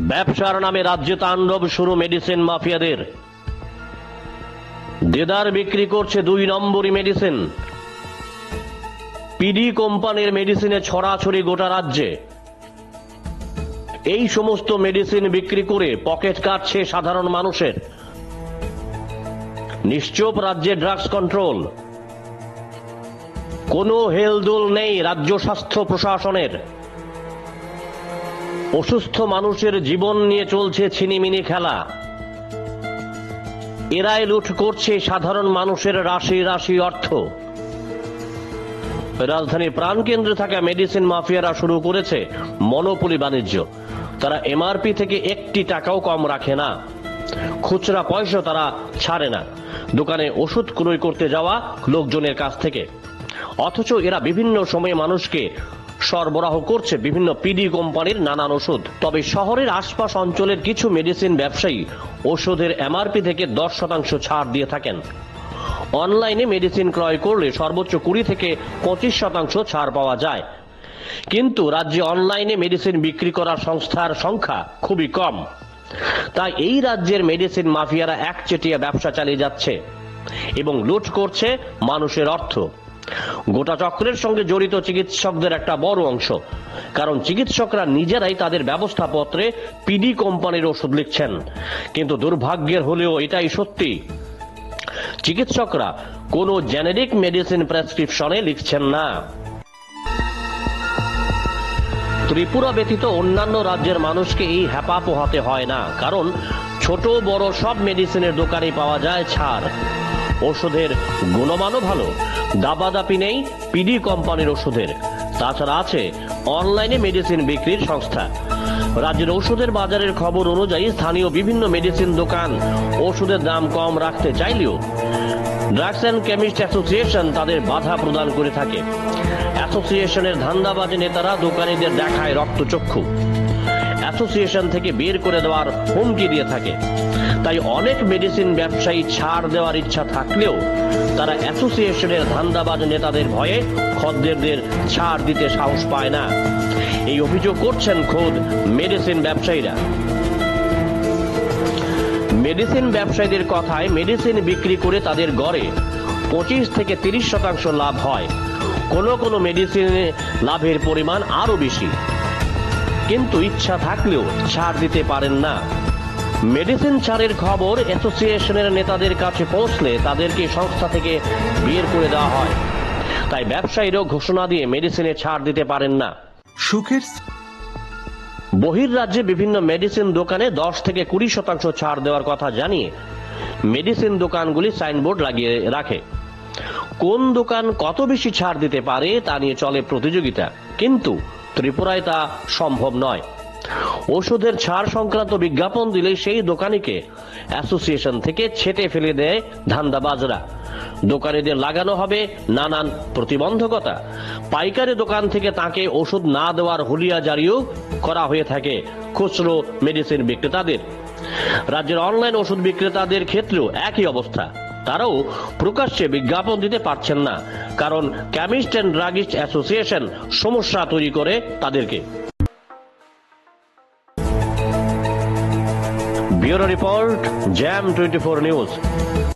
ব্যবসার নামে রাজ্যে তাণ্ডব শুরু মেডিসিন মাফিয়াদের। দেদার বিক্রি করছে 2 নম্বরই মেডিসিন। পিডি কোম্পানির মেডিসিনে ছড়াছড়ি গোটা রাজ্যে। এই সমস্ত মেডিসিন বিক্রি করে পকেট কাটছে সাধারণ মানুষের। নিশ্চুপ রাজ্যে ড্রাগস কন্ট্রোল। কোনো হেলদোল নেই রাজ্য স্বাস্থ্য প্রশাসনের। অসুস্থ মানুষের জীবন নিয়ে চলছে ছিনিমিনি খেলা। এরাই লুট করছে সাধারণ মানুষের রাশি রাশি অর্থ। রাজধানীর প্রাণকেন্দ্রে থাকা মেডিসিন মাফিয়ারা শুরু করেছে মনোপলি বাণিজ্য। তারা এমআরপি থেকে 1 টাকাও কম রাখে না। খুচরা পয়সা তারা ছাড়ে না দোকানে ওষুধ ক্রয় করতে যাওয়া লোকজনের কাছ থেকে। অথচ এরা বিভিন্ন সময়ে মানুষকে সরবরাহ করছে বিভিন্ন পিডি কোম্পানির নানান ওষুধ। তবে শহরের আশপাশ অঞ্চলের কিছু মেডিসিন ব্যবসায়ী ওষুধের এমআরপি থেকে 10% ছাড় দিয়ে থাকেন। অনলাইনে মেডিসিন ক্রয় করলে সর্বোচ্চ 20 থেকে 25% ছাড় পাওয়া যায়। কিন্তু রাজ্যে অনলাইনে মেডিসিন বিক্রি করার সংস্থার সংখ্যা খুবই কম। তাই এই রাজ্যের মেডিসিন মাফিয়ারা একচেটিয়া ব্যবসা চালিয়ে যাচ্ছে এবং লুট করছে মানুষের অর্থ। গোটা চক্রের সঙ্গে জড়িত চিকিৎসকদের একটা বড় অংশ। কারণ চিকিৎসকরা নিজেরাই তাদের ব্যবস্থাপত্রে পিডি কোম্পানির ওষুধ লিখছেন। কিন্তু দুর্ভাগ্যের হলেও এটাই সত্যি, চিকিৎসকরা কোনো জেনেরিক মেডিসিন প্রেসক্রিপশনে লিখছেন না। ত্রিপুরা ব্যতীত অন্যান্য রাজ্যের মানুষকে এই হ্যাপা পোহাতে হয় না। কারণ ছোট বড় সব মেডিসিনের দোকানে পাওয়া যায় ছাড়। ওষুধের গুণমানও ভালো, দাবাদাপি নেই পিডি কোম্পানির ওষুধের। তাছাড়া আছে অনলাইনে মেডিসিন বিক্রির সংস্থা। রাজ্যের ওষুধের বাজারের খবর অনুযায়ী স্থানীয় বিভিন্ন মেডিসিন দোকান ওষুধের দাম কম রাখতে চাইলেও ড্রাগস অ্যান্ড কেমিস্ট অ্যাসোসিয়েশন তাদের বাধা প্রদান করে থাকে। অ্যাসোসিয়েশনের ধান্দাবাজ নেতারা দোকানীদের দেখায় রক্তচক্ষু। অ্যাসোসিয়েশন থেকে বের করে দেওয়ার হুমকি দিয়ে থাকে। তাই অনেক মেডিসিন ব্যবসায়ী ছাড় দেওয়ার ইচ্ছা থাকলেও তারা অ্যাসোসিয়েশনের ধান্দাবাজ নেতাদের ভয়ে খদ্দেরদের ছাড় দিতে সাহস পায় না। এই অভিযোগ করছেন খোদ মেডিসিন ব্যবসায়ীরা। মেডিসিন ব্যবসায়ীদের কথায় মেডিসিন বিক্রি করে তাদের গড়ে 25 থেকে 30% লাভ হয়। কোনো মেডিসিনে লাভের পরিমাণ আরো বেশি। কিন্তু ইচ্ছা থাকলেও ছাড় দিতে পারেন না। মেডিসিন ছাড়ের খবর অ্যাসোসিয়েশনের নেতাদের কাছে পৌঁছলে তাদেরকে সংস্থা থেকে বের করে দেওয়া হয়। তাই ব্যবসায়ীরাও ঘোষণা দিয়ে মেডিসিনে ছাড় দিতে পারেন না। সুখের বহির্রাজ্যে বিভিন্ন মেডিসিন দোকানে 10 থেকে 20% ছাড় দেওয়ার কথা জানিয়ে মেডিসিন দোকানগুলি সাইনবোর্ড লাগিয়ে রাখে। কোন দোকান কত বেশি ছাড় দিতে পারে তা নিয়ে চলে প্রতিযোগিতা। কিন্তু ত্রিপুরায় তা সম্ভব নয়। ওষুধের ছাড় সংক্রান্ত বিজ্ঞাপন দিলে সেই দোকানিকে অ্যাসোসিয়েশন থেকে ছেটে ফেলে দেয় ধান্দাবাজরা। দোকানিদের লাগানো হবে নানান প্রতিবন্ধকতা। পাইকারি দোকান থেকে তাকে ওষুধ না দেওয়ার হুলিয়া জারিও করা হয়ে থাকে খুচরো মেডিসিন বিক্রেতাদের। রাজ্যের অনলাইন ওষুধ বিক্রেতাদের ক্ষেত্রেও একই অবস্থা। তারাও প্রকাশ্যে বিজ্ঞাপন দিতে পারছেন না, কারণ কেমিস্ট অ্যান্ড ড্রাগিস্ট অ্যাসোসিয়েশন সমস্যা তৈরি করে তাদেরকে। Bureau report, jam 24 news.